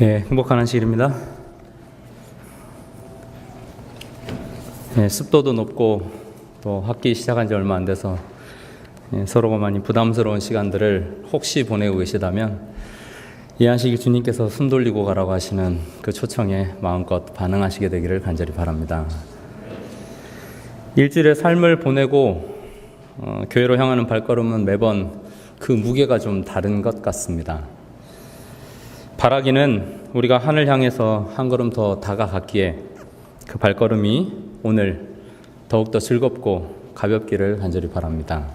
행복한 한식일입니다. 습도도 높고 또 학기 시작한 지 얼마 안 돼서 서로가 많이 부담스러운 시간들을 혹시 보내고 계시다면 이 한식일 주님께서 숨 돌리고 가라고 하시는 그 초청에 마음껏 반응하시게 되기를 간절히 바랍니다. 일주일의 삶을 보내고 교회로 향하는 발걸음은 매번 그 무게가 좀 다른 것 같습니다. 바라기는 우리가 하늘 향해서 한 걸음 더 다가갔기에 그 발걸음이 오늘 더욱더 즐겁고 가볍기를 간절히 바랍니다.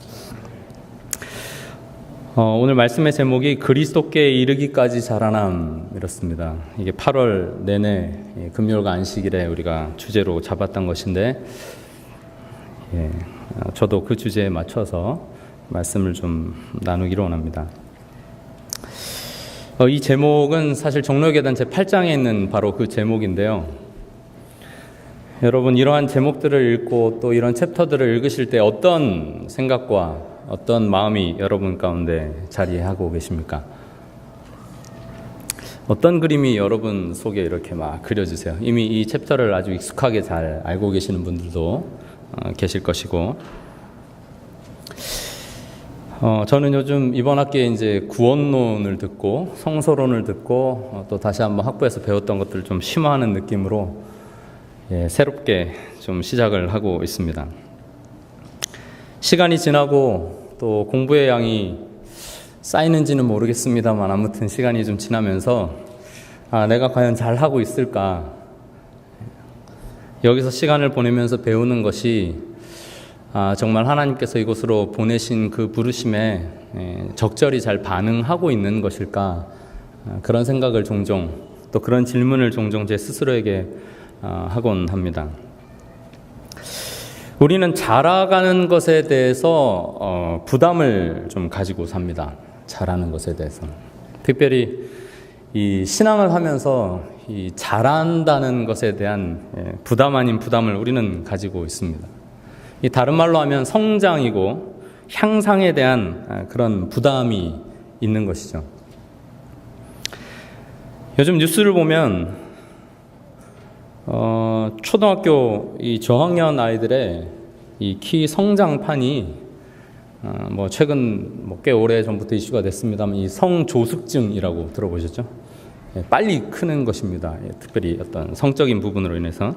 오늘 말씀의 제목이 그리스도께 이르기까지 자라남 이렇습니다. 이게 8월 내내 금요일과 안식일에 우리가 주제로 잡았던 것인데 저도 그 주제에 맞춰서 말씀을 좀 나누기로 원합니다. 이 제목은 사실 종로계단 제8장에 있는 바로 그 제목인데요. 여러분 이러한 제목들을 읽고 또 이런 챕터들을 읽으실 때 어떤 생각과 어떤 마음이 여러분 가운데 자리하고 계십니까? 어떤 그림이 여러분 속에 이렇게 막 그려지세요? 이미 이 챕터를 아주 익숙하게 잘 알고 계시는 분들도 계실 것이고 저는 요즘 이번 학기에 이제 구원론을 듣고 성서론을 듣고 또 다시 한번 학부에서 배웠던 것들을 좀 심화하는 느낌으로 새롭게 좀 시작을 하고 있습니다. 시간이 지나고 또 공부의 양이 쌓이는지는 모르겠습니다만 아무튼 시간이 좀 지나면서 내가 과연 잘하고 있을까? 여기서 시간을 보내면서 배우는 것이 정말 하나님께서 이곳으로 보내신 그 부르심에 적절히 잘 반응하고 있는 것일까? 그런 생각을 종종 또 그런 질문을 종종 제 스스로에게 하곤 합니다. 우리는 자라가는 것에 대해서 부담을 좀 가지고 삽니다. 자라는 것에 대해서. 특별히 이 신앙을 하면서 이 자란다는 것에 대한 부담 아닌 부담을 우리는 가지고 있습니다. 이 다른 말로 하면 성장이고 향상에 대한 그런 부담이 있는 것이죠. 요즘 뉴스를 보면 초등학교 이 저학년 아이들의 이 키 성장판이 최근 꽤 오래 전부터 이슈가 됐습니다만 이 성조숙증이라고 들어보셨죠? 빨리 크는 것입니다. 특별히 어떤 성적인 부분으로 인해서.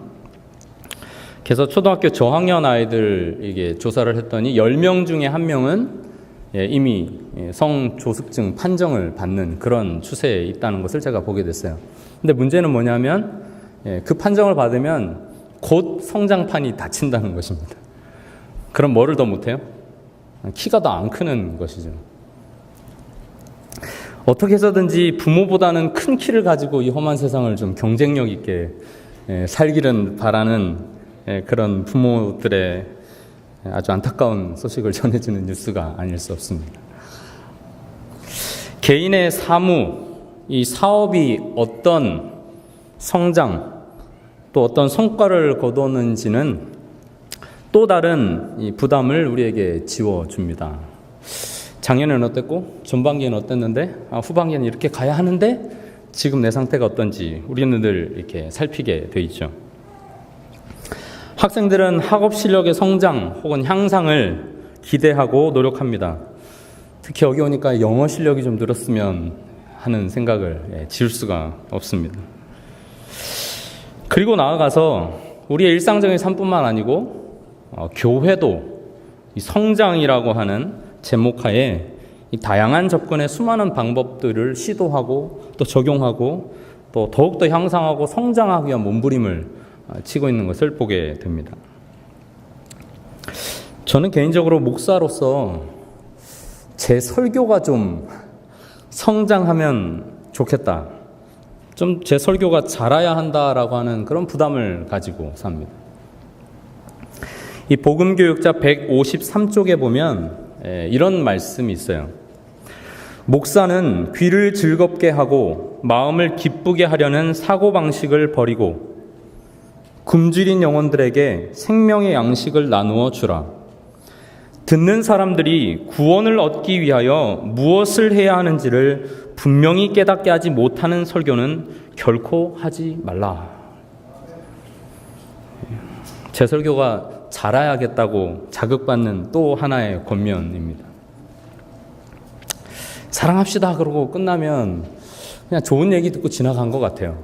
그래서 초등학교 저학년 아이들 이게 조사를 했더니 10명 중에 1명은 이미 성조숙증 판정을 받는 그런 추세에 있다는 것을 제가 보게 됐어요. 근데 문제는 뭐냐면 그 판정을 받으면 곧 성장판이 닫힌다는 것입니다. 그럼 뭐를 더 못해요? 키가 더 안 크는 것이죠. 어떻게 해서든지 부모보다는 큰 키를 가지고 이 험한 세상을 좀 경쟁력 있게 살기를 바라는 그런 부모들의 아주 안타까운 소식을 전해주는 뉴스가 아닐 수 없습니다. 개인의 사무, 이 사업이 어떤 성장, 또 어떤 성과를 거두었는지는 또 다른 이 부담을 우리에게 지워줍니다. 작년에는 어땠고, 전반기에는 어땠는데, 후반기에는 이렇게 가야 하는데, 지금 내 상태가 어떤지 우리는 늘 이렇게 살피게 돼 있죠. 학생들은 학업 실력의 성장 혹은 향상을 기대하고 노력합니다. 특히 여기 오니까 영어 실력이 좀 늘었으면 하는 생각을 지울 수가 없습니다. 그리고 나아가서 우리의 일상적인 삶뿐만 아니고 교회도 이 성장이라고 하는 제목하에 이 다양한 접근의 수많은 방법들을 시도하고 또 적용하고 또 더욱더 향상하고 성장하기 위한 몸부림을 치고 있는 것을 보게 됩니다. 저는 개인적으로 목사로서 제 설교가 좀 성장하면 좋겠다. 좀 제 설교가 자라야 한다라고 하는 그런 부담을 가지고 삽니다. 이 복음교육자 153쪽에 보면 이런 말씀이 있어요. 목사는 귀를 즐겁게 하고 마음을 기쁘게 하려는 사고방식을 버리고 굶주린 영혼들에게 생명의 양식을 나누어 주라. 듣는 사람들이 구원을 얻기 위하여 무엇을 해야 하는지를 분명히 깨닫게 하지 못하는 설교는 결코 하지 말라. 제 설교가 잘해야겠다고 자극받는 또 하나의 권면입니다. 사랑합시다 그러고 끝나면 그냥 좋은 얘기 듣고 지나간 것 같아요.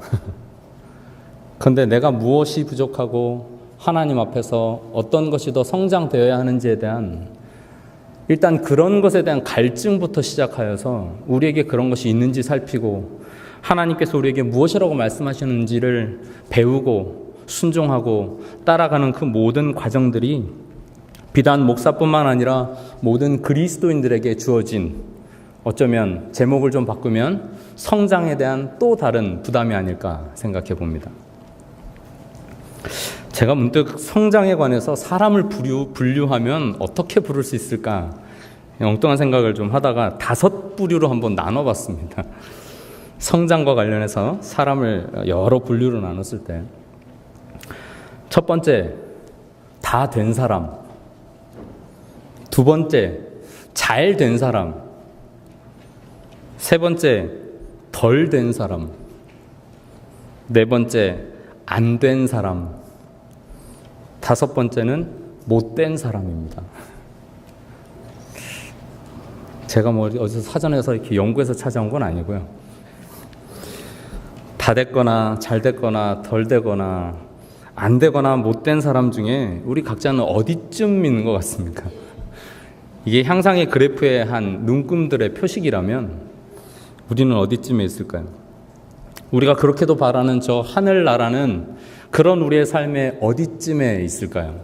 그런데 내가 무엇이 부족하고 하나님 앞에서 어떤 것이 더 성장되어야 하는지에 대한 일단 그런 것에 대한 갈증부터 시작하여서 우리에게 그런 것이 있는지 살피고 하나님께서 우리에게 무엇이라고 말씀하시는지를 배우고 순종하고 따라가는 그 모든 과정들이 비단 목사뿐만 아니라 모든 그리스도인들에게 주어진 어쩌면 제목을 좀 바꾸면 성장에 대한 또 다른 부담이 아닐까 생각해 봅니다. 제가 문득 성장에 관해서 사람을 분류하면 어떻게 부를 수 있을까 엉뚱한 생각을 좀 하다가 5부류로 한번 나눠봤습니다. 성장과 관련해서 사람을 여러 분류로 나눴을 때 첫 번째, 다 된 사람. 두 번째, 잘 된 사람. 세 번째, 덜 된 사람. 네 번째, 안 된 사람. 다섯 번째는 못된 사람입니다. 제가 뭐 어디서 사전에서 이렇게 연구해서 찾아온 건 아니고요. 다 됐거나 잘 됐거나 덜 되거나 안 되거나 못된 사람 중에 우리 각자는 어디쯤 있는 것 같습니까? 이게 향상의 그래프의 한 눈금들의 표식이라면 우리는 어디쯤에 있을까요? 우리가 그렇게도 바라는 저 하늘나라는 그런 우리의 삶의 어디쯤에 있을까요?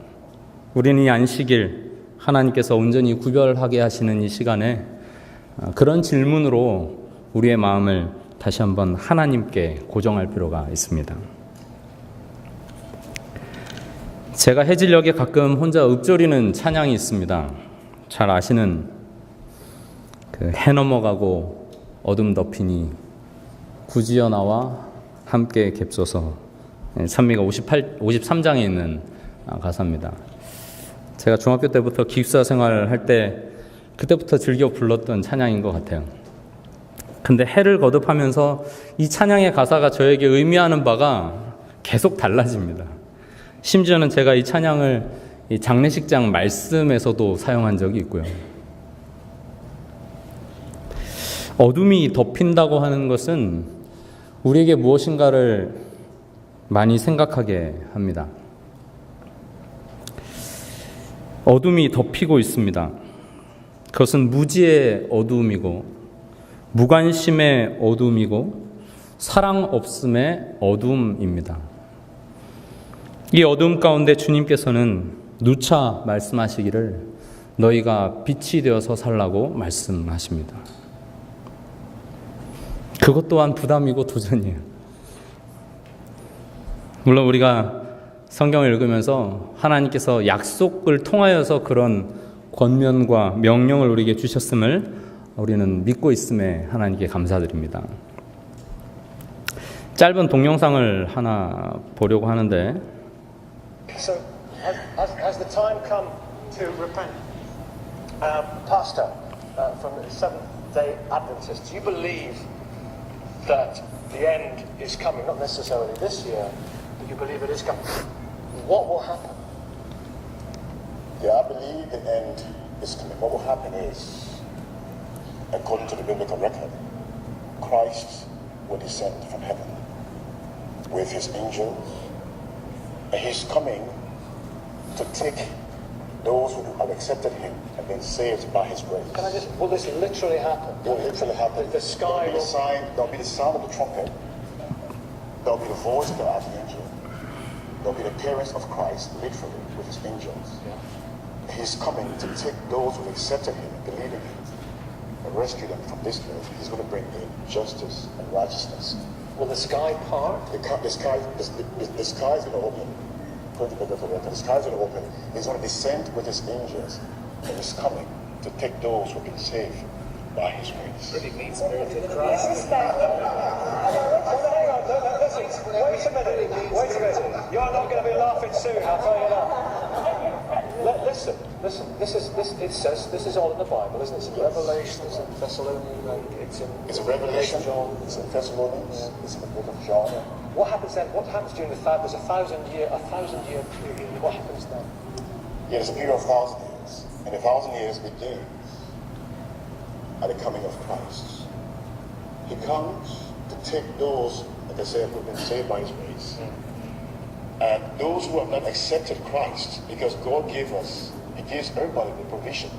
우리는 이 안식일 하나님께서 온전히 구별하게 하시는 이 시간에 그런 질문으로 우리의 마음을 다시 한번 하나님께 고정할 필요가 있습니다. 제가 해질녘에 가끔 혼자 읊조리는 찬양이 있습니다. 잘 아시는 그 해 넘어가고 어둠 덮이니 구지어 나와 함께 겹쳐서 찬미가 53장에 있는 가사입니다. 제가 중학교 때부터 기숙사 생활을 할 때 그때부터 즐겨 불렀던 찬양인 것 같아요. 근데 해를 거듭하면서 이 찬양의 가사가 저에게 의미하는 바가 계속 달라집니다. 심지어는 제가 이 찬양을 이 장례식장 말씀에서도 사용한 적이 있고요. 어둠이 덮인다고 하는 것은 우리에게 무엇인가를 많이 생각하게 합니다. 어둠이 덮이고 있습니다. 그것은 무지의 어둠이고 무관심의 어둠이고 사랑 없음의 어둠입니다. 이 어둠 가운데 주님께서는 누차 말씀하시기를 너희가 빛이 되어서 살라고 말씀하십니다. 그것 또한 부담이고 도전이에요. 물론 우리가 성경을 읽으면서 하나님께서 약속을 통하여서 그런 권면과 명령을 우리에게 주셨음을 우리는 믿고 있음에 하나님께 감사드립니다. 짧은 동영상을 하나 보려고 하는데 So, has the time come to repent? Pastor, from the Seventh-day Adventists, do you believe that the end is coming? Not necessarily this year, but you believe it is coming. What will happen? Yeah, I believe the end is coming. What will happen is, according to the biblical record, Christ will descend from heaven with his angels. And he's coming to take those who have accepted him and been saved by his grace. Can I just, will this literally happen? It will literally happen. The sky will... There'll be the sound of the trumpet. There'll be the voice of the archangel. There'll be the appearance of Christ, literally, with his angels. Yeah. He's coming to take those who have accepted him and believe in him and rescue them from this earth. He's going to bring in justice and righteousness. Will the sky part? The sky is going to open. The sky is going to open. He's going to descend with his angels, and he's coming to take those who have been saved by his grace. Really means spirit in Christ. Hang on, listen, wait a minute. You're not going to be laughing soon, I'll tell you that. Listen. Listen, it says this is all in the Bible, isn't it? It's in Revelation, it's in Thessalonians, It's a Revelation, it's in Thessalonians, it's in the book of John. What happens then? What happens during there's a thousand year period? What happens then? Yeah, it's a period of 1,000 years. And 1,000 years begins at the coming of Christ. He comes to take those, like I said, who've been saved by his grace. And those who have not accepted Christ, because God gave us, he gives everybody the provision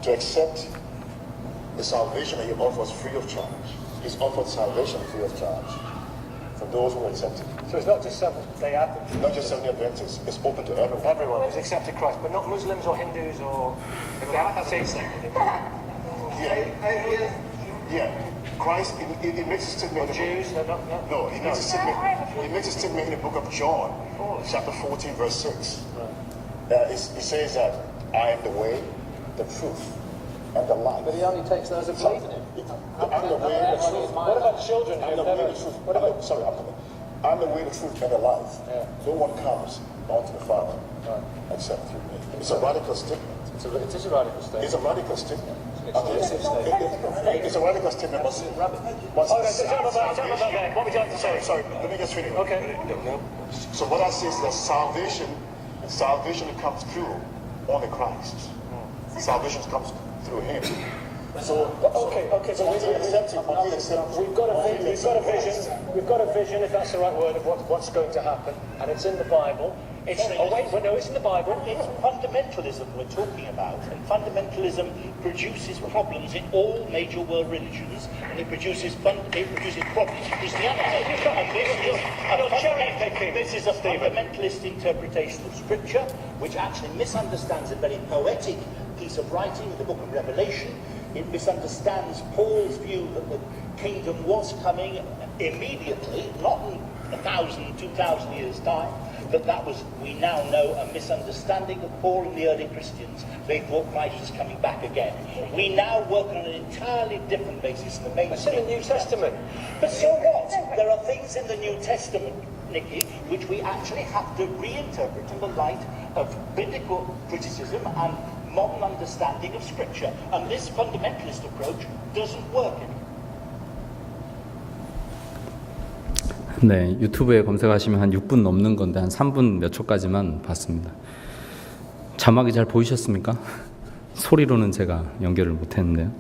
to accept the salvation that he offers free of charge. He's offered salvation free of charge for those who accept it. So it's not just Seventh-day Adventists. Not just Seventh-day Adventists, it's open to everyone. Everyone who's accepted Christ, but not Muslims or Hindus or if they haven't said something. Yeah. Christ, he makes a statement. Jews, No, he makes a statement. He makes a statement in the book of John, chapter 14, verse 6. He says that I am the way, the truth, and the life. But he only takes those who believe in him. I'm the way, the truth. What about children who I'm the have way, never... the truth. What about... Sorry, I'm the way, the truth, and the life. No one comes unto the Father except through me. It's a radical statement. It is a radical statement. It's a radical statement. Explicit statement. It's a radical statement. But Tell me about that. What would you like to say? sorry, let me just finish. Okay. So what I say is that salvation comes through only Christ. Salvation comes through him. So So we've got a vision, if that's the right word, of what's going to happen, and it's in the Bible. It's in the Bible. It's fundamentalism we're talking about, and fundamentalism produces problems in all major world religions, and it produces problems in Christianity. This is a fundamentalist interpretation of Scripture, which actually misunderstands a very poetic piece of writing in the book of Revelation. It misunderstands Paul's view that the kingdom was coming immediately, not in 1,000, 2,000 years' time. But that was, we now know, a misunderstanding of Paul and the early Christians. They thought Christ was coming back again. We now work on an entirely different basis in the mainstream. It's in the New Testament. But so what? There are things in the New Testament, Nicky, which we actually have to reinterpret in the light of biblical criticism and modern understanding of Scripture. And this fundamentalist approach doesn't work anymore. 네, 유튜브에 검색하시면 한 6분 넘는 건데 한 3분 몇 초까지만 봤습니다. 자막이 잘 보이셨습니까? 소리로는 제가 연결을 못했는데요.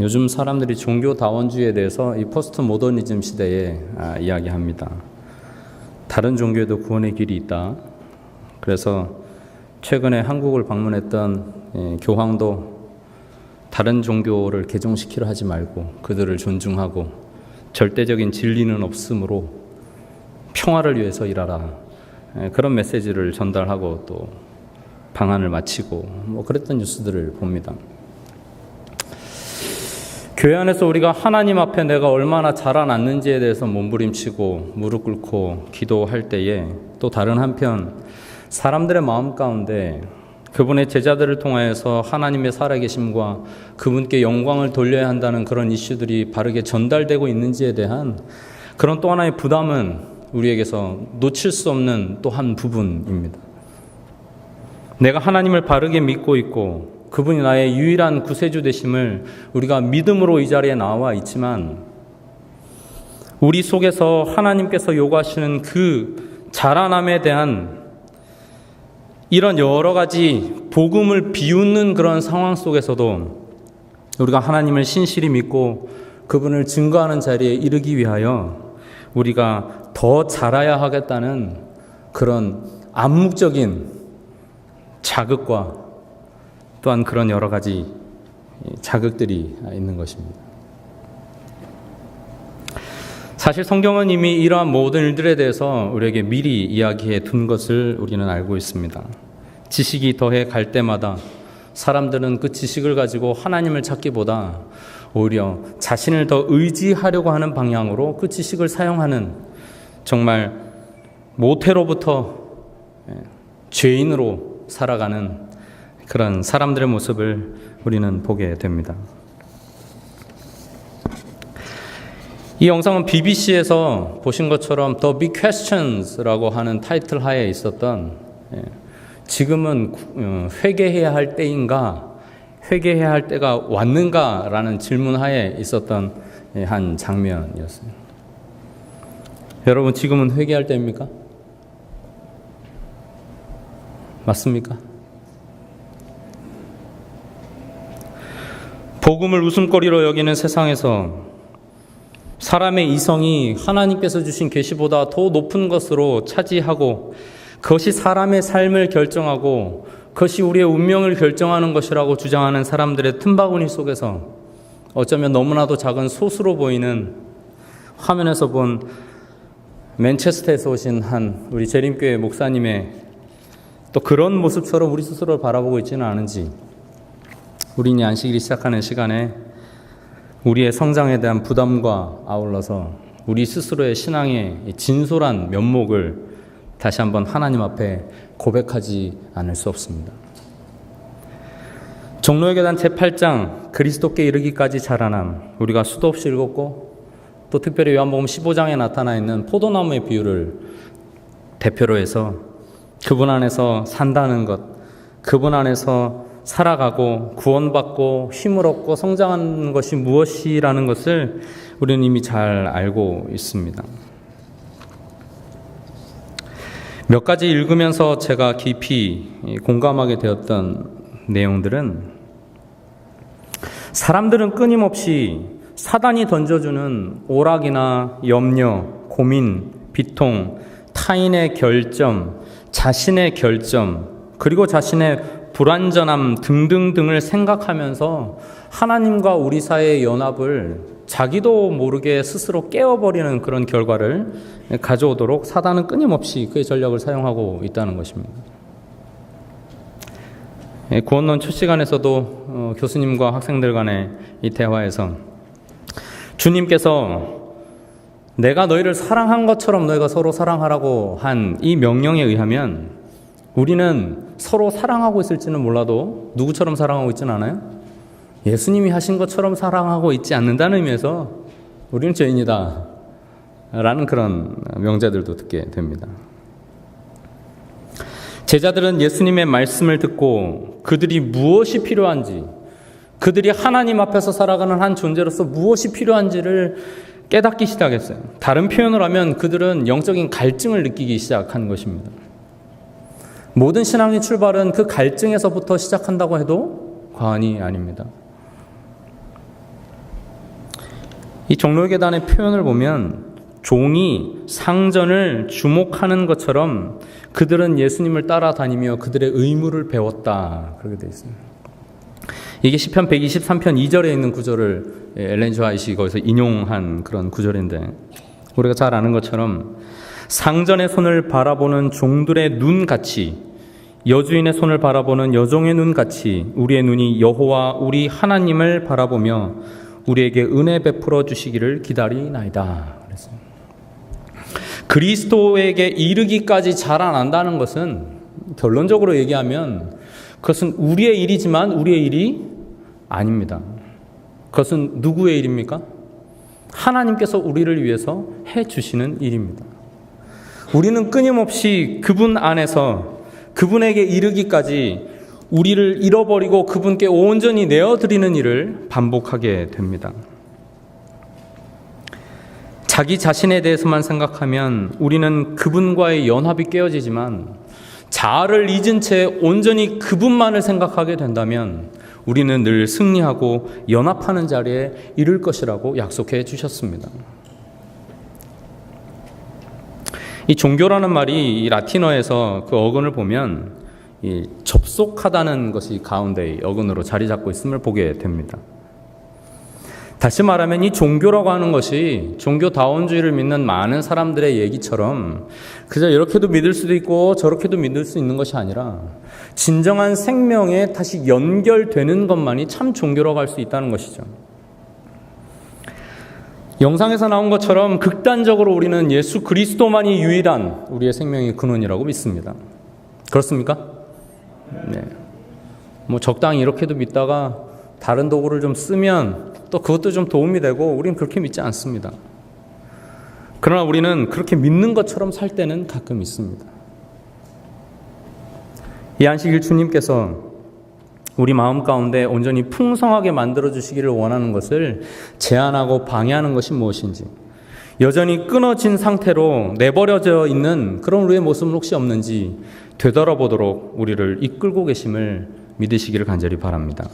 요즘 사람들이 종교다원주의에 대해서 이 포스트 모더니즘 시대에 이야기합니다. 다른 종교에도 구원의 길이 있다. 그래서 최근에 한국을 방문했던 교황도 다른 종교를 개종시키려 하지 말고 그들을 존중하고 절대적인 진리는 없으므로 평화를 위해서 일하라. 그런 메시지를 전달하고 또 방안을 마치고 뭐 그랬던 뉴스들을 봅니다. 교회 안에서 우리가 하나님 앞에 내가 얼마나 자라났는지에 대해서 몸부림치고 무릎 꿇고 기도할 때에 또 다른 한편 사람들의 마음 가운데 그분의 제자들을 통하여서 하나님의 살아계심과 그분께 영광을 돌려야 한다는 그런 이슈들이 바르게 전달되고 있는지에 대한 그런 또 하나의 부담은 우리에게서 놓칠 수 없는 또 한 부분입니다. 내가 하나님을 바르게 믿고 있고 그분이 나의 유일한 구세주 되심을 우리가 믿음으로 이 자리에 나와 있지만 우리 속에서 하나님께서 요구하시는 그 자라남에 대한 이런 여러 가지 복음을 비웃는 그런 상황 속에서도 우리가 하나님을 신실히 믿고 그분을 증거하는 자리에 이르기 위하여 우리가 더 자라야 하겠다는 그런 암묵적인 자극과 또한 그런 여러 가지 자극들이 있는 것입니다. 사실 성경은 이미 이러한 모든 일들에 대해서 우리에게 미리 이야기해 둔 것을 우리는 알고 있습니다. 지식이 더해 갈 때마다 사람들은 그 지식을 가지고 하나님을 찾기보다 오히려 자신을 더 의지하려고 하는 방향으로 그 지식을 사용하는 정말 모태로부터 죄인으로 살아가는 그런 사람들의 모습을 우리는 보게 됩니다. 이 영상은 BBC에서 보신 것처럼 The Big Questions라고 하는 타이틀 하에 있었던 지금은 회개해야 할 때인가, 회개해야 할 때가 왔는가라는 질문 하에 있었던 한 장면이었어요. 여러분, 지금은 회개할 때입니까? 맞습니까? 복음을 웃음거리로 여기는 세상에서 사람의 이성이 하나님께서 주신 계시보다 더 높은 것으로 차지하고 그것이 사람의 삶을 결정하고 그것이 우리의 운명을 결정하는 것이라고 주장하는 사람들의 틈바구니 속에서 어쩌면 너무나도 작은 소수로 보이는, 화면에서 본 맨체스터에서 오신 한 우리 재림교회 목사님의 또 그런 모습처럼 우리 스스로를 바라보고 있지는 않은지, 우리는 안식일이 시작하는 시간에 우리의 성장에 대한 부담과 아울러서 우리 스스로의 신앙의 진솔한 면목을 다시 한번 하나님 앞에 고백하지 않을 수 없습니다. 종로의 계단 제8장 그리스도께 이르기까지 자라남, 우리가 수도 없이 읽었고 또 특별히 요한복음 15장에 나타나 있는 포도나무의 비유를 대표로 해서 그분 안에서 산다는 것, 그분 안에서 살아가고 구원받고 힘을 얻고 성장하는 것이 무엇이라는 것을 우리는 이미 잘 알고 있습니다. 몇 가지 읽으면서 제가 깊이 공감하게 되었던 내용들은, 사람들은 끊임없이 사단이 던져주는 오락이나 염려, 고민, 비통, 타인의 결점, 자신의 결점, 그리고 자신의 불완전함 등등등을 생각하면서 하나님과 우리 사이의 연합을 자기도 모르게 스스로 깨어버리는 그런 결과를 가져오도록 사단은 끊임없이 그의 전략을 사용하고 있다는 것입니다. 구원론 첫 시간에서도 교수님과 학생들 간의 이 대화에서 주님께서 내가 너희를 사랑한 것처럼 너희가 서로 사랑하라고 한 이 명령에 의하면 우리는 서로 사랑하고 있을지는 몰라도 누구처럼 사랑하고 있지는 않아요? 예수님이 하신 것처럼 사랑하고 있지 않는다는 의미에서 우리는 죄인이다 라는 그런 명제들도 듣게 됩니다. 제자들은 예수님의 말씀을 듣고 그들이 무엇이 필요한지, 그들이 하나님 앞에서 살아가는 한 존재로서 무엇이 필요한지를 깨닫기 시작했어요. 다른 표현을 하면 그들은 영적인 갈증을 느끼기 시작한 것입니다. 모든 신앙의 출발은 그 갈증에서부터 시작한다고 해도 과언이 아닙니다. 이 종로의 계단의 표현을 보면 종이 상전을 주목하는 것처럼 그들은 예수님을 따라다니며 그들의 의무를 배웠다, 그렇게 되어 있습니다. 이게 시편 123편 2절에 있는 구절을 엘렌 지 화이트가 거기서 인용한 그런 구절인데, 우리가 잘 아는 것처럼 상전의 손을 바라보는 종들의 눈같이, 여주인의 손을 바라보는 여종의 눈같이 우리의 눈이 여호와 우리 하나님을 바라보며 우리에게 은혜 베풀어 주시기를 기다리나이다. 그랬어요. 그리스도에게 이르기까지 자라난다는 것은 결론적으로 얘기하면 그것은 우리의 일이지만 우리의 일이 아닙니다. 그것은 누구의 일입니까? 하나님께서 우리를 위해서 해주시는 일입니다. 우리는 끊임없이 그분 안에서 그분에게 이르기까지 우리를 잃어버리고 그분께 온전히 내어드리는 일을 반복하게 됩니다. 자기 자신에 대해서만 생각하면 우리는 그분과의 연합이 깨어지지만, 자아를 잊은 채 온전히 그분만을 생각하게 된다면 우리는 늘 승리하고 연합하는 자리에 이를 것이라고 약속해 주셨습니다. 이 종교라는 말이 이 라틴어에서 그 어근을 보면 이 접속하다는 것이 가운데 어근으로 자리 잡고 있음을 보게 됩니다. 다시 말하면 이 종교라고 하는 것이 종교다원주의를 믿는 많은 사람들의 얘기처럼 그저 이렇게도 믿을 수도 있고 저렇게도 믿을 수 있는 것이 아니라 진정한 생명에 다시 연결되는 것만이 참 종교라고 할 수 있다는 것이죠. 영상에서 나온 것처럼 극단적으로 우리는 예수 그리스도만이 유일한 우리의 생명의 근원이라고 믿습니다. 그렇습니까? 네. 뭐 적당히 이렇게도 믿다가 다른 도구를 좀 쓰면 또 그것도 좀 도움이 되고, 우리는 그렇게 믿지 않습니다. 그러나 우리는 그렇게 믿는 것처럼 살 때는 가끔 있습니다. 이 안식일 주님께서 우리 마음 가운데 온전히 풍성하게 만들어주시기를 원하는 것을 제한하고 방해하는 것이 무엇인지, 여전히 끊어진 상태로 내버려져 있는 그런 우리의 모습은 혹시 없는지 되돌아보도록 우리를 이끌고 계심을 믿으시기를 간절히 바랍니다.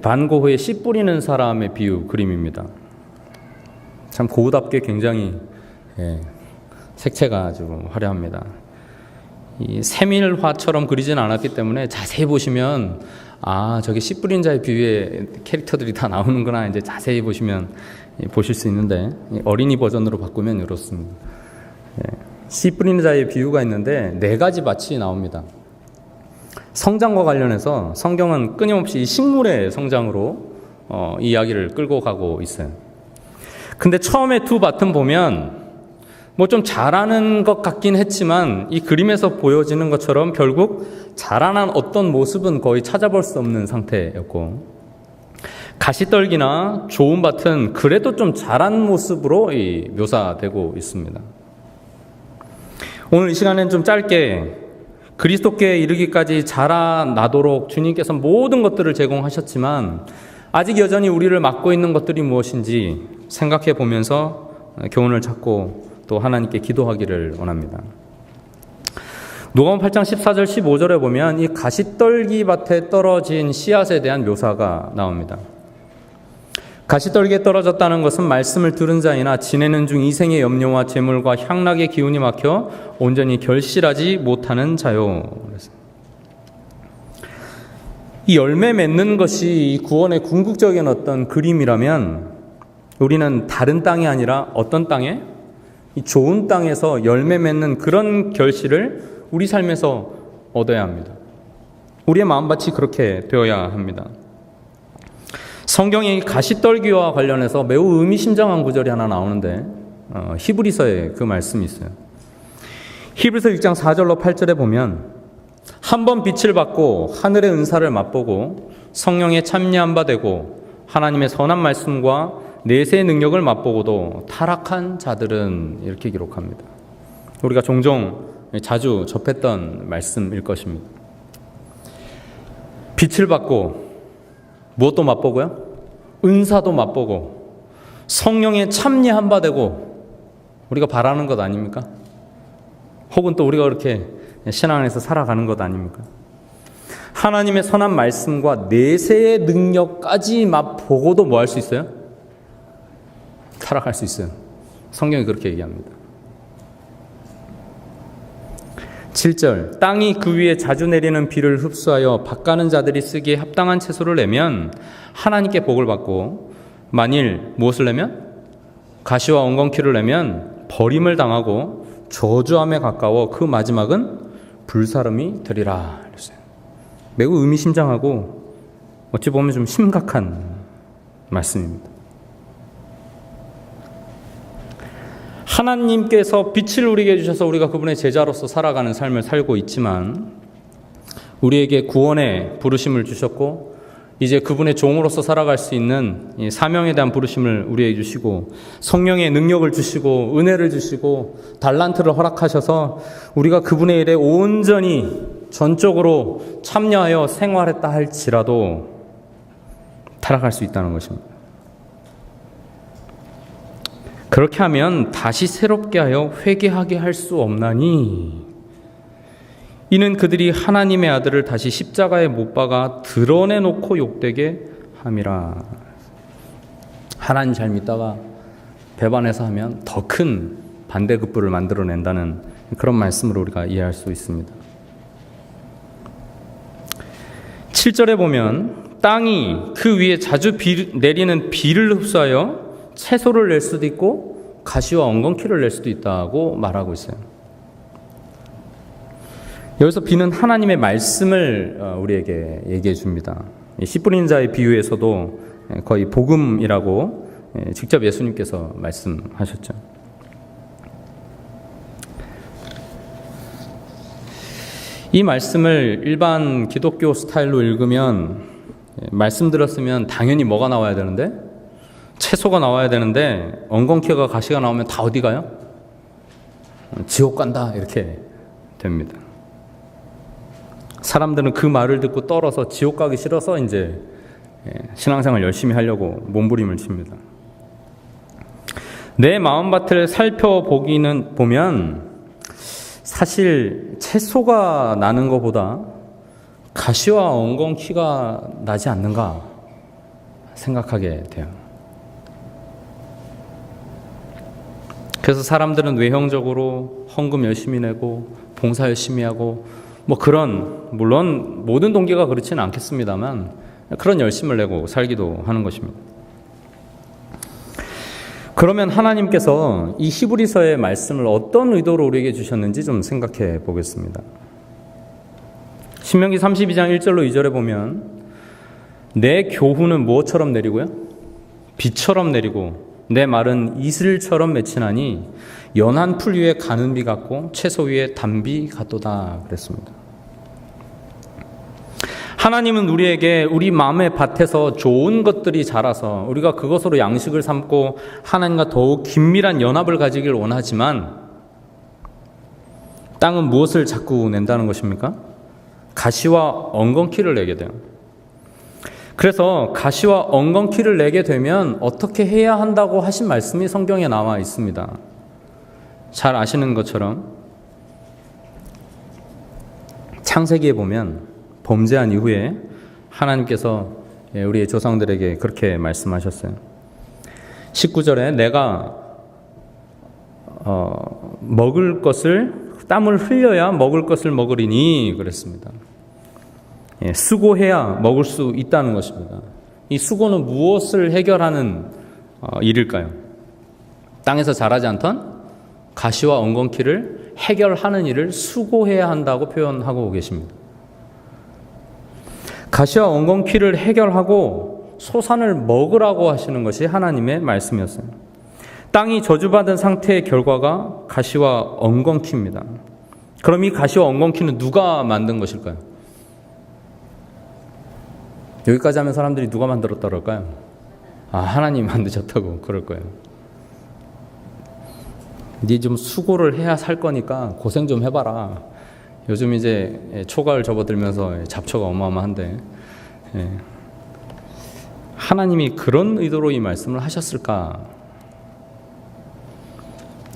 반고흐의 씨 뿌리는 사람의 비유 그림입니다. 참 고우답게 굉장히 색채가 아주 화려합니다. 이 세밀화처럼 그리진 않았기 때문에 자세히 보시면 저게 씨 뿌린 자의 비유에 캐릭터들이 다 나오는구나 이제 자세히 보시면 보실 수 있는데, 어린이 버전으로 바꾸면 이렇습니다. 씨 뿌리는 자의 비유가 있는데 4가지 밭이 나옵니다. 성장과 관련해서 성경은 끊임없이 식물의 성장으로 이야기를 끌고 가고 있어요. 근데 처음에 2 밭은 보면 뭐 좀 자라는 것 같긴 했지만 이 그림에서 보여지는 것처럼 결국 자라난 어떤 모습은 거의 찾아볼 수 없는 상태였고, 가시떨기나 좋은 밭은 그래도 좀 자란 모습으로 묘사되고 있습니다. 오늘 이 시간엔 좀 짧게 그리스도께 이르기까지 자라나도록 주님께서 모든 것들을 제공하셨지만 아직 여전히 우리를 막고 있는 것들이 무엇인지 생각해 보면서 교훈을 찾고 또 하나님께 기도하기를 원합니다. 누가복음 8장 14절 15절에 보면 이 가시떨기 밭에 떨어진 씨앗에 대한 묘사가 나옵니다. 가시떨기에 떨어졌다는 것은 말씀을 들은 자이나 지내는 중 이생의 염려와 재물과 향락의 기운이 막혀 온전히 결실하지 못하는 자요. 이 열매 맺는 것이 구원의 궁극적인 어떤 그림이라면 우리는 다른 땅이 아니라 어떤 땅에? 이 좋은 땅에서 열매 맺는 그런 결실을 우리 삶에서 얻어야 합니다. 우리의 마음밭이 그렇게 되어야 합니다. 성경에 가시떨기와 관련해서 매우 의미심장한 구절이 하나 나오는데 히브리서에 그 말씀이 있어요. 히브리서 1장 4절로 8절에 보면 한 번 빛을 받고 하늘의 은사를 맛보고 성령에 참여한 바 되고 하나님의 선한 말씀과 내세의 능력을 맛보고도 타락한 자들은, 이렇게 기록합니다. 우리가 종종 자주 접했던 말씀일 것입니다. 빛을 받고 무엇도 맛보고요? 은사도 맛보고 성령에 참여한 바 되고, 우리가 바라는 것 아닙니까? 혹은 또 우리가 그렇게 신앙 안에서 살아가는 것 아닙니까? 하나님의 선한 말씀과 내세의 능력까지 맛보고도 뭐 할 수 있어요? 타락할 수 있어요. 성경이 그렇게 얘기합니다. 7절, 땅이 그 위에 자주 내리는 비를 흡수하여 밭가는 자들이 쓰기에 합당한 채소를 내면 하나님께 복을 받고, 만일 무엇을 내면? 가시와 엉겅퀴를 내면 버림을 당하고 저주함에 가까워 그 마지막은 불사름이 되리라. 매우 의미심장하고 어찌 보면 좀 심각한 말씀입니다. 하나님께서 빛을 우리에게 주셔서 우리가 그분의 제자로서 살아가는 삶을 살고 있지만, 우리에게 구원의 부르심을 주셨고 이제 그분의 종으로서 살아갈 수 있는 이 사명에 대한 부르심을 우리에게 주시고 성령의 능력을 주시고 은혜를 주시고 달란트를 허락하셔서 우리가 그분의 일에 온전히 전적으로 참여하여 생활했다 할지라도 타락할 수 있다는 것입니다. 그렇게 하면 다시 새롭게 하여 회개하게 할 수 없나니, 이는 그들이 하나님의 아들을 다시 십자가에 못 박아 드러내놓고 욕되게 함이라. 하나님 잘 믿다가 배반해서 하면 더 큰 반대급부를 만들어낸다는 그런 말씀으로 우리가 이해할 수 있습니다. 7절에 보면 땅이 그 위에 자주 내리는 비를 흡수하여 채소를 낼 수도 있고 가시와 엉겅퀴를 낼 수도 있다고 말하고 있어요. 여기서 비는 하나님의 말씀을 우리에게 얘기해 줍니다. 씨 뿌리는 자의 비유에서도 거의 복음이라고 직접 예수님께서 말씀하셨죠. 이 말씀을 일반 기독교 스타일로 읽으면 말씀드렸으면 당연히 뭐가 나와야 되는데? 채소가 나와야 되는데 엉겅퀴가 가시가 나오면 다 어디 가요? 지옥 간다 이렇게 됩니다. 사람들은 그 말을 듣고 떨어서 지옥 가기 싫어서 이제 신앙생활 열심히 하려고 몸부림을 칩니다. 내 마음밭을 살펴보기는 보면 사실 채소가 나는 것보다 가시와 엉겅퀴가 나지 않는가 생각하게 돼요. 그래서 사람들은 외형적으로 헌금 열심히 내고 봉사 열심히 하고 뭐 그런, 물론 모든 동기가 그렇지는 않겠습니다만 그런 열심을 내고 살기도 하는 것입니다. 그러면 하나님께서 이 히브리서의 말씀을 어떤 의도로 우리에게 주셨는지 좀 생각해 보겠습니다. 신명기 32장 1절로 2절에 보면 내 교훈은 무엇처럼 내리고요? 비처럼 내리고 내 말은 이슬처럼 맺히나니 연한 풀 위에 가는 비 같고 채소 위에 단비 같도다 그랬습니다. 하나님은 우리에게 우리 마음의 밭에서 좋은 것들이 자라서 우리가 그것으로 양식을 삼고 하나님과 더욱 긴밀한 연합을 가지길 원하지만 땅은 무엇을 자꾸 낸다는 것입니까? 가시와 엉겅퀴를 내게 돼요. 그래서 가시와 엉겅퀴를 내게 되면 어떻게 해야 한다고 하신 말씀이 성경에 나와 있습니다. 잘 아시는 것처럼 창세기에 보면 범죄한 이후에 하나님께서 우리의 조상들에게 그렇게 말씀하셨어요. 19절에 내가 먹을 것을 땀을 흘려야 먹을 것을 먹으리니 그랬습니다. 수고해야 먹을 수 있다는 것입니다. 이 수고는 무엇을 해결하는 일일까요? 땅에서 자라지 않던 가시와 엉겅퀴를 해결하는 일을 수고해야 한다고 표현하고 계십니다. 가시와 엉겅퀴를 해결하고 소산을 먹으라고 하시는 것이 하나님의 말씀이었어요. 땅이 저주받은 상태의 결과가 가시와 엉겅퀴입니다. 그럼 이 가시와 엉겅퀴는 누가 만든 것일까요? 여기까지 하면 사람들이 누가 만들었다 그럴까요? 하나님이 만드셨다고 그럴 거예요. 네 좀 수고를 해야 살 거니까 고생 좀 해봐라. 요즘 이제 초가을 접어들면서 잡초가 어마어마한데 하나님이 그런 의도로 이 말씀을 하셨을까?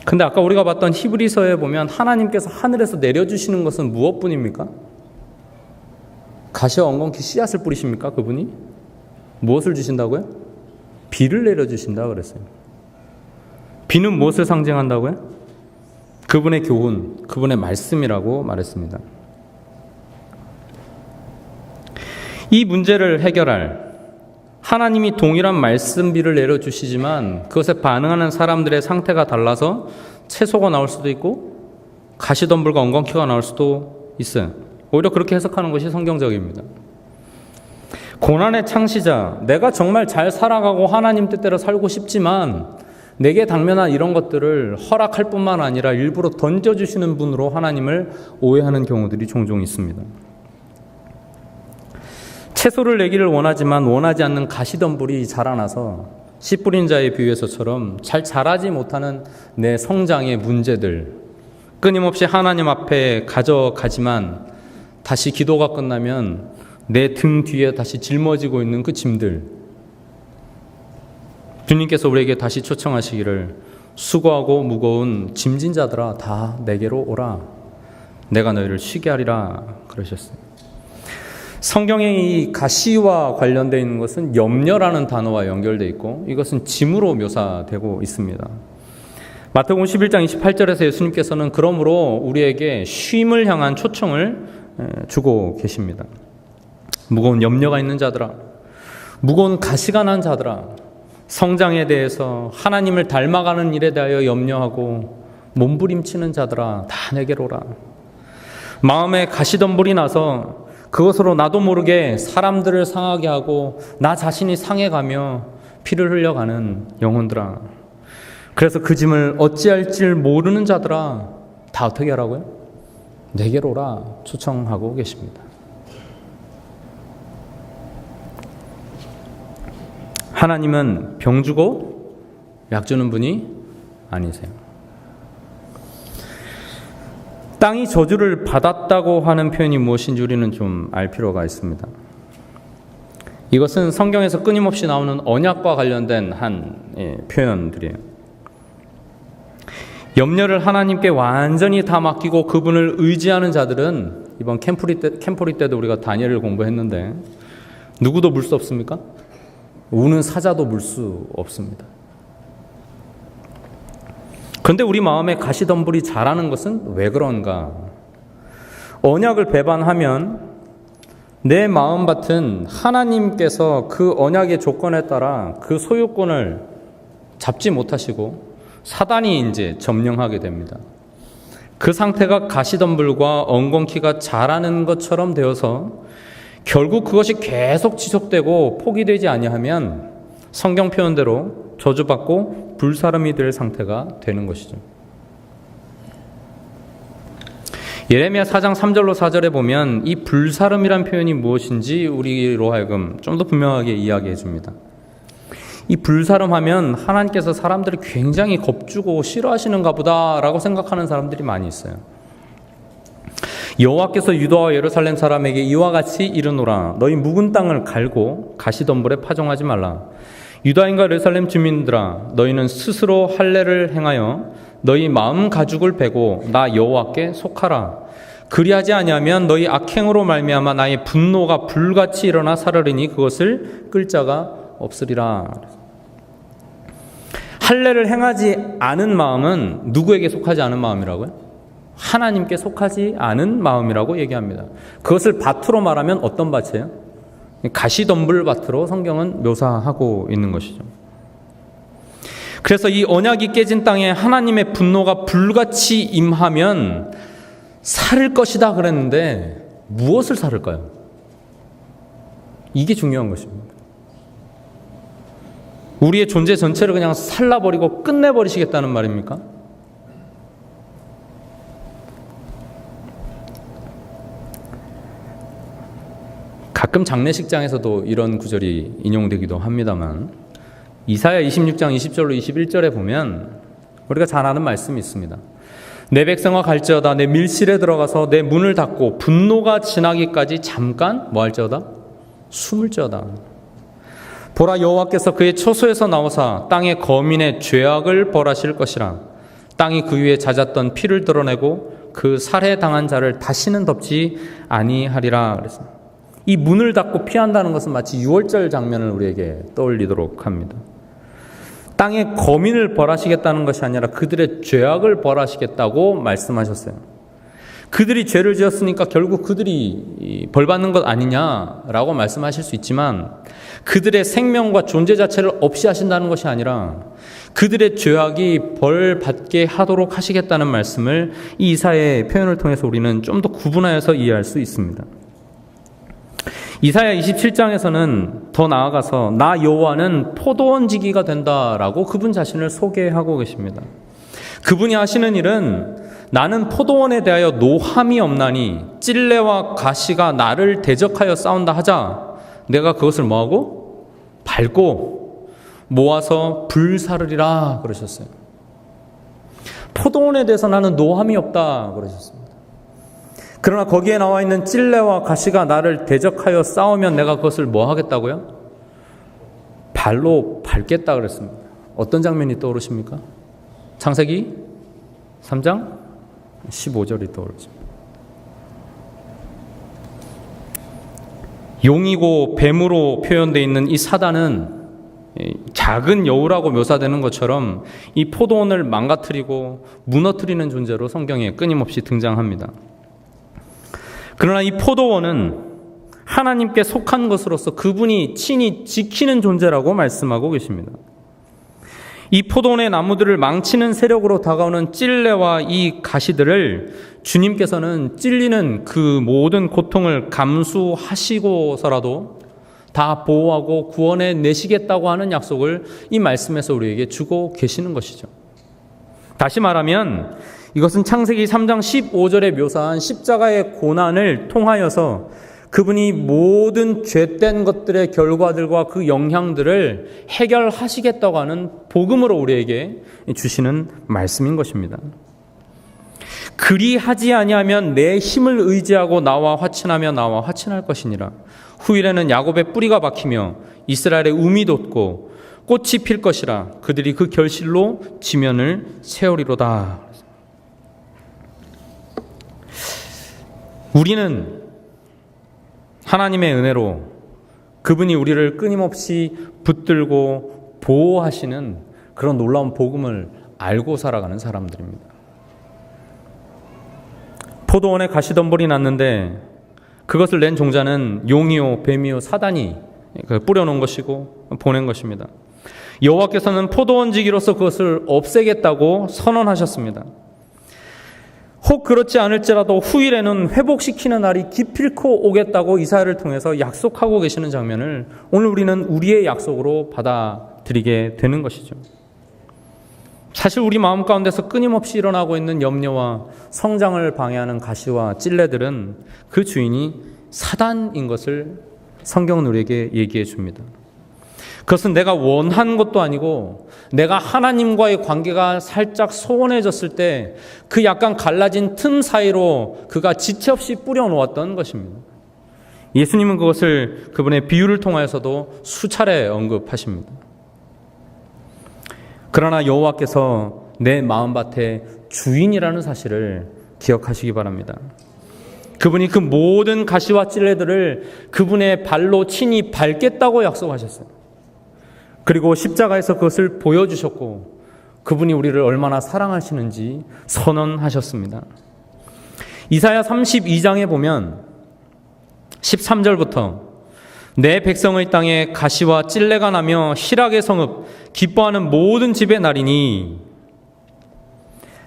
근데 아까 우리가 봤던 히브리서에 보면 하나님께서 하늘에서 내려주시는 것은 무엇뿐입니까? 가시와 엉겅퀴 씨앗을 뿌리십니까? 그분이? 무엇을 주신다고요? 비를 내려주신다 그랬어요. 비는 무엇을 상징한다고요? 그분의 교훈, 그분의 말씀이라고 말했습니다. 이 문제를 해결할 하나님이 동일한 말씀비를 내려주시지만 그것에 반응하는 사람들의 상태가 달라서 채소가 나올 수도 있고 가시덤불과 엉겅퀴가 나올 수도 있어요. 오히려 그렇게 해석하는 것이 성경적입니다. 고난의 창시자, 내가 정말 잘 살아가고 하나님 뜻대로 살고 싶지만 내게 당면한 이런 것들을 허락할 뿐만 아니라 일부러 던져주시는 분으로 하나님을 오해하는 경우들이 종종 있습니다. 채소를 내기를 원하지만 원하지 않는 가시덤불이 자라나서 씨 뿌린 자의 비유에서처럼 잘 자라지 못하는 내 성장의 문제들, 끊임없이 하나님 앞에 가져가지만 다시 기도가 끝나면 내 등 뒤에 다시 짊어지고 있는 그 짐들, 주님께서 우리에게 다시 초청하시기를 수고하고 무거운 짐진 자들아 다 내게로 오라, 내가 너희를 쉬게 하리라 그러셨어요. 성경에 이 가시와 관련되어 있는 것은 염려라는 단어와 연결되어 있고 이것은 짐으로 묘사되고 있습니다. 마태복음 11장 28절에서 예수님께서는 그러므로 우리에게 쉼을 향한 초청을 주고 계십니다. 무거운 염려가 있는 자들아, 무거운 가시가 난 자들아, 성장에 대해서 하나님을 닮아가는 일에 대하여 염려하고 몸부림치는 자들아 다 내게로 오라. 마음에 가시덤불이 나서 그것으로 나도 모르게 사람들을 상하게 하고 나 자신이 상해가며 피를 흘려가는 영혼들아, 그래서 그 짐을 어찌할 줄 모르는 자들아 다 어떻게 하라고요? 내게로 오라 초청하고 계십니다. 하나님은 병 주고 약 주는 분이 아니세요. 땅이 저주를 받았다고 하는 표현이 무엇인지 우리는 좀 알 필요가 있습니다. 이것은 성경에서 끊임없이 나오는 언약과 관련된 표현들이에요. 염려를 하나님께 완전히 다 맡기고 그분을 의지하는 자들은 이번 캠프리 때도 우리가 다니엘을 공부했는데 누구도 물 수 없습니까? 우는 사자도 물 수 없습니다. 그런데 우리 마음에 가시덤불이 자라는 것은 왜 그런가? 언약을 배반하면 내 마음밭은 하나님께서 그 언약의 조건에 따라 그 소유권을 잡지 못하시고 사단이 이제 점령하게 됩니다. 그 상태가 가시덤불과 엉겅퀴가 자라는 것처럼 되어서 결국 그것이 계속 지속되고 포기되지 아니하면 성경 표현대로 저주받고 불사름이 될 상태가 되는 것이죠. 예레미야 4장 3절로 4절에 보면 이 불사름이란 표현이 무엇인지 우리로 하여금 좀 더 분명하게 이야기해 줍니다. 이 불사름하면 하나님께서 사람들이 굉장히 겁주고 싫어하시는가 보다라고 생각하는 사람들이 많이 있어요. 여호와께서 유다와 예루살렘 사람에게 이와 같이 이르노라. 너희 묵은 땅을 갈고 가시덤불에 파종하지 말라. 유다인과 예루살렘 주민들아, 너희는 스스로 할례를 행하여 너희 마음 가죽을 베고 나 여호와께 속하라. 그리하지 아니하면 너희 악행으로 말미암아 나의 분노가 불같이 일어나 사르리니 그것을 끌 자가 없으리라. 할례를 행하지 않은 마음은 누구에게 속하지 않은 마음이라고요? 하나님께 속하지 않은 마음이라고 얘기합니다. 그것을 밭으로 말하면 어떤 밭이에요? 가시덤불 밭으로 성경은 묘사하고 있는 것이죠. 그래서 이 언약이 깨진 땅에 하나님의 분노가 불같이 임하면 살을 것이다 그랬는데 무엇을 살을까요? 이게 중요한 것입니다. 우리의 존재 전체를 그냥 살라버리고 끝내버리시겠다는 말입니까? 가끔 장례식장에서도 이런 구절이 인용되기도 합니다만 이사야 26장 20절로 21절에 보면 우리가 잘 아는 말씀이 있습니다. 내 백성아 갈지어다 내 밀실에 들어가서 내 문을 닫고 분노가 지나기까지 잠깐 뭐 할지어다? 숨을지어다. 보라 여호와께서 그의 처소에서 나오사 땅의 거민의 죄악을 벌하실 것이라. 땅이 그 위에 잦았던 피를 드러내고 그 살해당한 자를 다시는 덮지 아니하리라 그랬습니다. 이 문을 닫고 피한다는 것은 마치 유월절 장면을 우리에게 떠올리도록 합니다. 땅의 거민을 벌하시겠다는 것이 아니라 그들의 죄악을 벌하시겠다고 말씀하셨어요. 그들이 죄를 지었으니까 결국 그들이 벌받는 것 아니냐라고 말씀하실 수 있지만 그들의 생명과 존재 자체를 없이 하신다는 것이 아니라 그들의 죄악이 벌받게 하도록 하시겠다는 말씀을 이 이사야의 표현을 통해서 우리는 좀 더 구분하여서 이해할 수 있습니다. 이사야 27장에서는 더 나아가서 나 여호와는 포도원지기가 된다라고 그분 자신을 소개하고 계십니다. 그분이 하시는 일은 나는 포도원에 대하여 노함이 없나니 찔레와 가시가 나를 대적하여 싸운다 하자 내가 그것을 뭐하고? 밟고 모아서 불사르리라 그러셨어요. 포도원에 대해서 나는 노함이 없다 그러셨습니다. 그러나 거기에 나와 있는 찔레와 가시가 나를 대적하여 싸우면 내가 그것을 뭐 하겠다고요? 발로 밟겠다 그랬습니다. 어떤 장면이 떠오르십니까? 창세기 3장 15절이 떠오르죠. 용이고 뱀으로 표현되어 있는 이 사단은 작은 여우라고 묘사되는 것처럼 이 포도원을 망가뜨리고 무너뜨리는 존재로 성경에 끊임없이 등장합니다. 그러나 이 포도원은 하나님께 속한 것으로서 그분이 친히 지키는 존재라고 말씀하고 계십니다. 이 포도원의 나무들을 망치는 세력으로 다가오는 찔레와 이 가시들을 주님께서는 찔리는 그 모든 고통을 감수하시고서라도 다 보호하고 구원해 내시겠다고 하는 약속을 이 말씀에서 우리에게 주고 계시는 것이죠. 다시 말하면 이것은 창세기 3장 15절에 묘사한 십자가의 고난을 통하여서 그분이 모든 죄된 것들의 결과들과 그 영향들을 해결하시겠다고 하는 복음으로 우리에게 주시는 말씀인 것입니다. 그리하지 아니하면 내 힘을 의지하고 나와 화친하며 나와 화친할 것이니라. 후일에는 야곱의 뿌리가 박히며 이스라엘의 움이 돋고 꽃이 필 것이라. 그들이 그 결실로 지면을 세우리로다. 우리는 하나님의 은혜로 그분이 우리를 끊임없이 붙들고 보호하시는 그런 놀라운 복음을 알고 살아가는 사람들입니다. 포도원에 가시덤불이 났는데 그것을 낸 종자는 용이요 뱀이요 사단이 뿌려놓은 것이고 보낸 것입니다. 여호와께서는 포도원지기로서 그것을 없애겠다고 선언하셨습니다. 혹 그렇지 않을지라도 후일에는 회복시키는 날이 기필코 오겠다고 이사야를 통해서 약속하고 계시는 장면을 오늘 우리는 우리의 약속으로 받아들이게 되는 것이죠. 사실 우리 마음 가운데서 끊임없이 일어나고 있는 염려와 성장을 방해하는 가시와 찔레들은 그 주인이 사단인 것을 성경은 우리에게 얘기해 줍니다. 그것은 내가 원한 것도 아니고 내가 하나님과의 관계가 살짝 소원해졌을 때 그 약간 갈라진 틈 사이로 그가 지체 없이 뿌려놓았던 것입니다. 예수님은 그것을 그분의 비유를 통하여서도 수차례 언급하십니다. 그러나 여호와께서 내 마음밭의 주인이라는 사실을 기억하시기 바랍니다. 그분이 그 모든 가시와 찔레들을 그분의 발로 친히 밟겠다고 약속하셨어요. 그리고 십자가에서 그것을 보여주셨고 그분이 우리를 얼마나 사랑하시는지 선언하셨습니다. 이사야 32장에 보면 13절부터 내 백성의 땅에 가시와 찔레가 나며 희락의 성읍 기뻐하는 모든 집의 날이니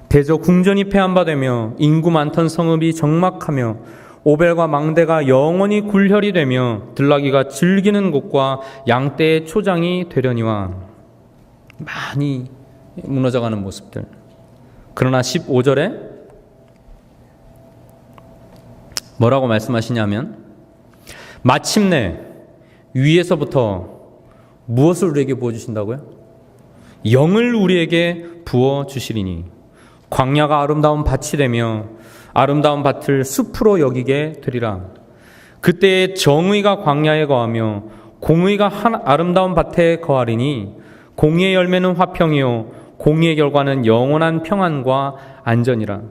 대저 궁전이 패한 바 되며 인구 많던 성읍이 적막하며 오벨과 망대가 영원히 굴혈이 되며 들나귀가 즐기는 곳과 양떼의 초장이 되려니와. 많이 무너져가는 모습들. 그러나 15절에 뭐라고 말씀하시냐면 마침내 위에서부터 무엇을 우리에게 부어주신다고요? 영을 우리에게 부어주시리니 광야가 아름다운 밭이 되며 아름다운 밭을 숲으로 여기게 되리라. 그때에 정의가 광야에 거하며 공의가 아름다운 밭에 거하리니 공의의 열매는 화평이요 공의의 결과는 영원한 평안과 안전이라.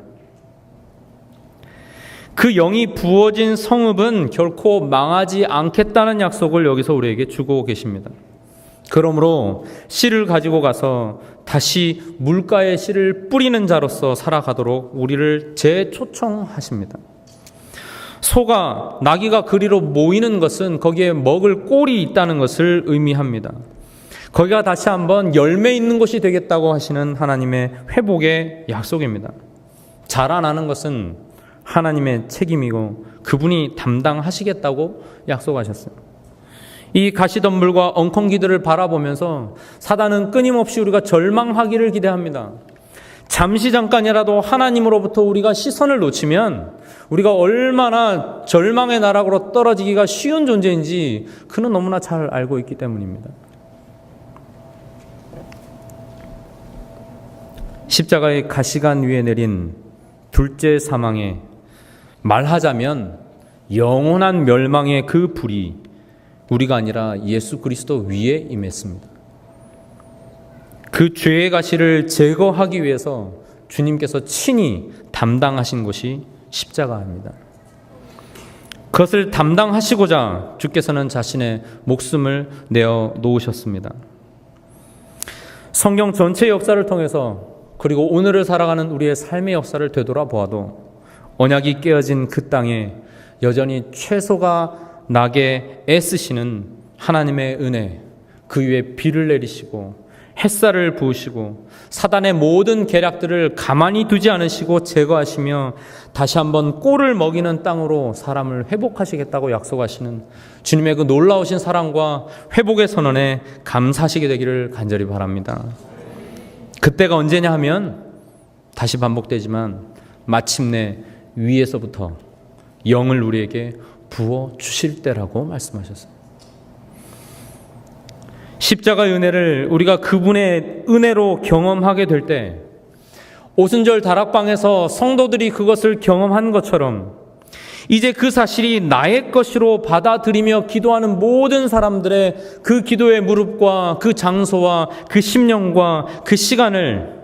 그 영이 부어진 성읍은 결코 망하지 않겠다는 약속을 여기서 우리에게 주고 계십니다. 그러므로 씨를 가지고 가서 다시 물가에 씨를 뿌리는 자로서 살아가도록 우리를 재초청하십니다. 소가 나귀가 그리로 모이는 것은 거기에 먹을 꼴이 있다는 것을 의미합니다. 거기가 다시 한번 열매 있는 곳이 되겠다고 하시는 하나님의 회복의 약속입니다. 자라나는 것은 하나님의 책임이고 그분이 담당하시겠다고 약속하셨어요. 이 가시덤불과 엉겅기들을 바라보면서 사단은 끊임없이 우리가 절망하기를 기대합니다. 잠시 잠깐이라도 하나님으로부터 우리가 시선을 놓치면 우리가 얼마나 절망의 나락으로 떨어지기가 쉬운 존재인지 그는 너무나 잘 알고 있기 때문입니다. 십자가의 가시관 위에 내린 둘째 사망에 말하자면 영원한 멸망의 그 불이 우리가 아니라 예수 그리스도 위에 임했습니다. 그 죄의 가시를 제거하기 위해서 주님께서 친히 담당하신 것이 십자가입니다. 그것을 담당하시고자 주께서는 자신의 목숨을 내어 놓으셨습니다. 성경 전체 역사를 통해서 그리고 오늘을 살아가는 우리의 삶의 역사를 되돌아보아도 언약이 깨어진 그 땅에 여전히 채소가 나게 애쓰시는 하나님의 은혜, 그 위에 비를 내리시고 햇살을 부으시고 사단의 모든 계략들을 가만히 두지 않으시고 제거하시며 다시 한번 꼴을 먹이는 땅으로 사람을 회복하시겠다고 약속하시는 주님의 그 놀라우신 사랑과 회복의 선언에 감사하시게 되기를 간절히 바랍니다. 그때가 언제냐 하면 다시 반복되지만 마침내 위에서부터 영을 우리에게 부어 주실 때라고 말씀하셨어요. 십자가의 은혜를 우리가 그분의 은혜로 경험하게 될 때 오순절 다락방에서 성도들이 그것을 경험한 것처럼 이제 그 사실이 나의 것으로 받아들이며 기도하는 모든 사람들의 그 기도의 무릎과 그 장소와 그 심령과 그 시간을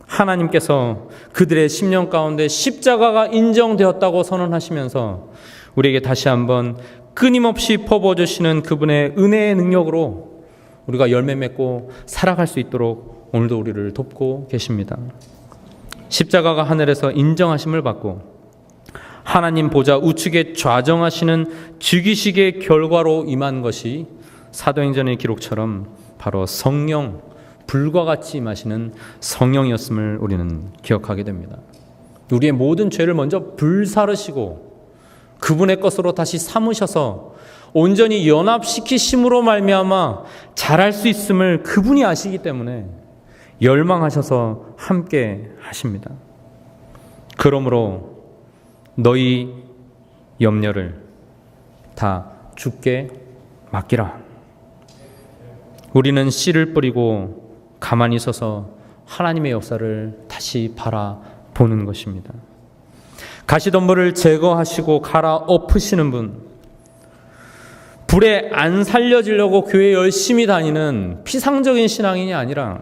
하나님께서 그들의 심령 가운데 십자가가 인정되었다고 선언하시면서 우리에게 다시 한번 끊임없이 퍼부어주시는 그분의 은혜의 능력으로 우리가 열매 맺고 살아갈 수 있도록 오늘도 우리를 돕고 계십니다. 십자가가 하늘에서 인정하심을 받고 하나님 보좌 우측에 좌정하시는 즉위식의 결과로 임한 것이 사도행전의 기록처럼 바로 성령, 불과 같이 임하시는 성령이었음을 우리는 기억하게 됩니다. 우리의 모든 죄를 먼저 불사르시고 그분의 것으로 다시 삼으셔서 온전히 연합시키심으로 말미암아 잘할 수 있음을 그분이 아시기 때문에 열망하셔서 함께 하십니다. 그러므로 너희 염려를 다 주께 맡기라. 우리는 씨를 뿌리고 가만히 서서 하나님의 역사를 다시 바라보는 것입니다. 가시덤불을 제거하시고 갈아엎으시는 분, 불에 안 살려지려고 교회 열심히 다니는 피상적인 신앙인이 아니라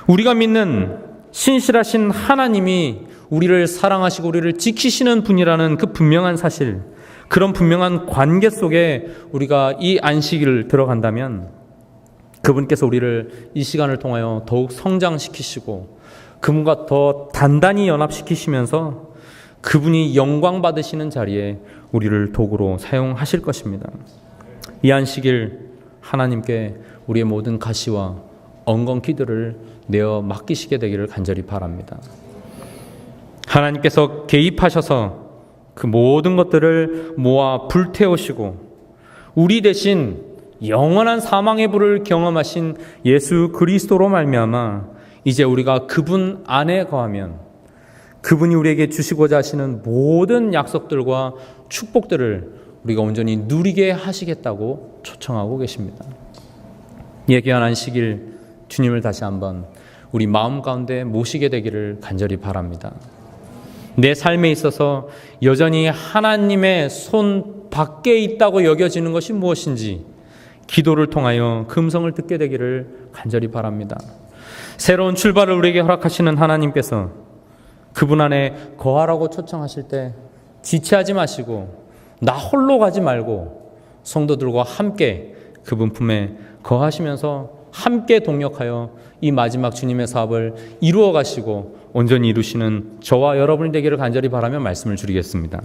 우리가 믿는 신실하신 하나님이 우리를 사랑하시고 우리를 지키시는 분이라는 그 분명한 사실, 그런 분명한 관계 속에 우리가 이 안식일을 들어간다면 그분께서 우리를 이 시간을 통하여 더욱 성장시키시고 그분과 더 단단히 연합시키시면서 그분이 영광 받으시는 자리에 우리를 도구로 사용하실 것입니다. 이 안식일 하나님께 우리의 모든 가시와 엉겅퀴들을 내어 맡기시게 되기를 간절히 바랍니다. 하나님께서 개입하셔서 그 모든 것들을 모아 불태우시고 우리 대신 영원한 사망의 불을 경험하신 예수 그리스도로 말미암아 이제 우리가 그분 안에 거하면 그분이 우리에게 주시고자 하시는 모든 약속들과 축복들을 우리가 온전히 누리게 하시겠다고 초청하고 계십니다. 이 귀한 안식일 주님을 다시 한번 우리 마음 가운데 모시게 되기를 간절히 바랍니다. 내 삶에 있어서 여전히 하나님의 손 밖에 있다고 여겨지는 것이 무엇인지 기도를 통하여 금성을 듣게 되기를 간절히 바랍니다. 새로운 출발을 우리에게 허락하시는 하나님께서 그분 안에 거하라고 초청하실 때 지체하지 마시고 나 홀로 가지 말고 성도들과 함께 그분 품에 거하시면서 함께 동력하여 이 마지막 주님의 사업을 이루어 가시고 온전히 이루시는 저와 여러분이 되기를 간절히 바라며 말씀을 드리겠습니다.